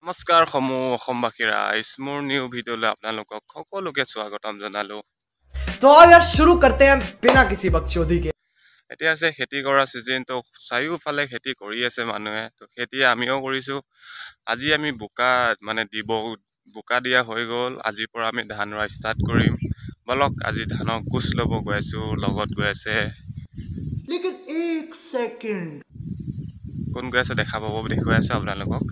নমস্কাৰ সমূহ অসমবাসী ৰাইজ মোৰ নিউ ভিডিঅ'লৈ আপোনালোকক সকলোকে স্বাগতম জনালো। तो आओ यार शुरू करते हैं बिना किसी बकचोदी के। এতিয়া আছে খেতি কৰা সিজন, তো চাৰিওফালে খেতি কৰি আছে মানুহে, তো খেতি আমিও কৰিছো। আজি আমি বোকা বোকা দিয়া হৈ গ'ল। আজিৰ পৰা আমি ধান ৰোৱা ষ্টাৰ্ট কৰিম। বলক আজি ধানৰ গোচ ল'ব গৈ আছো, লগত গৈ আছে लेकिन एक सेकंड কোন গৈ আছে দেখা পাব, দেখুৱাই আছো আপোনালোকক।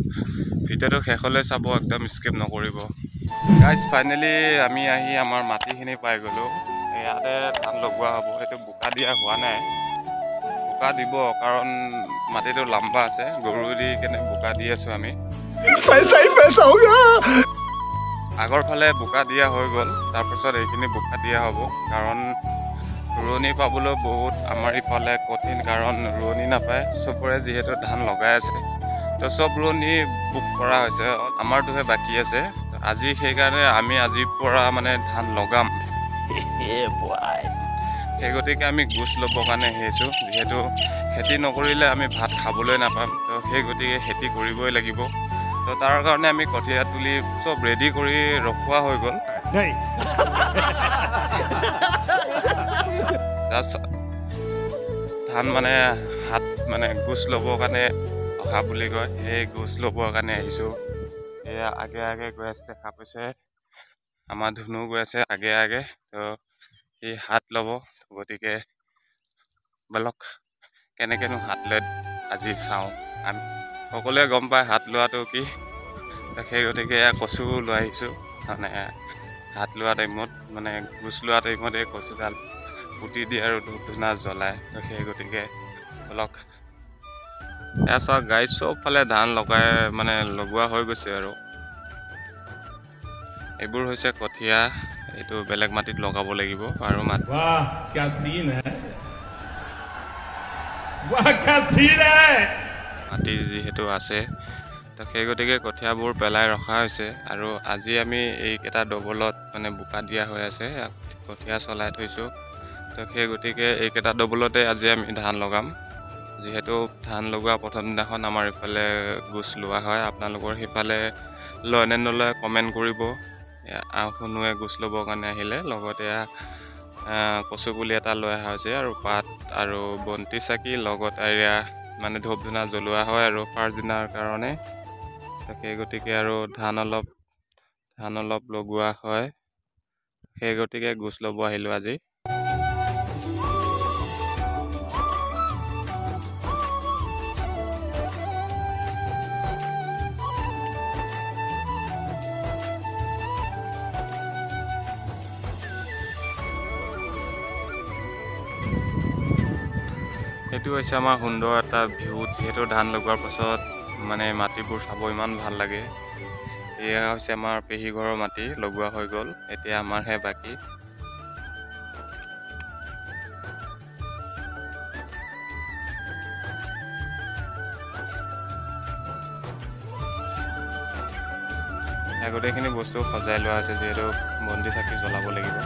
ভিডিঅ'টো শেষলৈ চাব, একদম স্কিপ নকৰিব। গাইজ ফাইনেলি আমি আহি আমাৰ মাটিখিনি পাই গ'লো। ইয়াতে ধান লগোৱা হ'ব। এইটো বোকা দিয়া হোৱা নাই, বোকা দিব, কাৰণ মাটিটো লম্বা আছে। গৰু দি কেনে বোকা দি আছো আমি। আগৰ ফালে বোকা দিয়া হৈ গ'ল, তাৰপিছত এইখিনি বোকা দিয়া হ'ব। কাৰণ ৰোৱনী পাবলৈ বহুত আমাৰ ইফালে কঠিন, কাৰণ ৰোৱনী নাপায় চবৰে, যিহেতু ধান লগাই আছে। তো চব ৰোৱনী বুক কৰা হৈছে, আমাৰটোহে বাকী আছে। আজি সেইকাৰণে আমি আজিৰ পৰা ধান লগাম। সেই গতিকে আমি গোচ ল'বৰ কাৰণে আহিছোঁ। যিহেতু খেতি নকৰিলে আমি ভাত খাবলৈ নাপাম, তো সেই গতিকে খেতি কৰিবই লাগিব। তো তাৰ কাৰণে আমি কঠীয়া তুলি চব ৰেডি কৰি ৰখোৱা হৈ গ'ল। ধান হাত গোচ ল'বৰ কাৰণে অহা বুলি কয়, সেই গোচ ল'বৰ কাৰণে আহিছোঁ। এয়া আগে আগে গৈ আছে, দেখা পাইছে আমাৰ ধুনু গৈ আছে আগে আগে। তো সি হাত ল'ব, গতিকে বলক কেনেকেনো হাত লয় আজি চাওঁ। আমি সকলোৱে গম পায় হাত লোৱাটো কি। সেই গতিকে কচু লৈ আহিছোঁ। হাত লোৱা টাইমত গোচ লোৱা টাইমত এই কচুডাল পুতি দিয়ে আৰু ধূপ ধূনা জ্বলায়। তো সেই গতিকে বলক এয়া চাওক গাইজ, চবফালে ধান লগাই লগোৱা হৈ গৈছে আৰু। এইবোৰ হৈছে কঠীয়া, এইটো বেলেগ মাটিত লগাব লাগিব। আৰু মাটি যিহেতু আছে, তো সেই গতিকে কঠীয়াবোৰ পেলাই ৰখা হৈছে। আৰু আজি আমি এইকেইটা ডবলত বোকা দিয়া হৈ আছে, কঠীয়া চলাই থৈছোঁ। তো সেই গতিকে এইকেইটা ডবলতে আজি আমি ধান লগাম। যিহেতু ধান লগোৱা প্ৰথম দিনাখন আমাৰ ইফালে গোচ লোৱা হয়। আপোনালোকৰ সিফালে লয় নে নলয় কমেণ্ট কৰিব। শুনোৱে গোচ ল'বৰ কাৰণে আহিলে, লগতে কচু পুলি এটা লৈ অহা হৈছে, আৰু পাত আৰু বন্তি চাকি, লগত ধূপ ধূনা জ্বলোৱা হয় আৰু ফাৰ্ষ্ট দিনাৰ কাৰণে। সেই গতিকে আৰু ধান অলপ লগোৱা হয়। সেই গতিকে গোচ ল'ব আহিলোঁ আজি। এইটো হৈছে আমাৰ সুন্দৰ এটা ভিউ। যিহেতু ধান লগোৱাৰ পাছত মাটিবোৰ চাব ইমান ভাল লাগে। এয়া হৈছে আমাৰ পেহী ঘৰৰ মাটি, লগোৱা হৈ গ'ল, এতিয়া আমাৰহে বাকী। গোটেইখিনি বস্তু সজাই লোৱা হৈছে, যিহেতু বন্তি চাকি জ্বলাব লাগিব।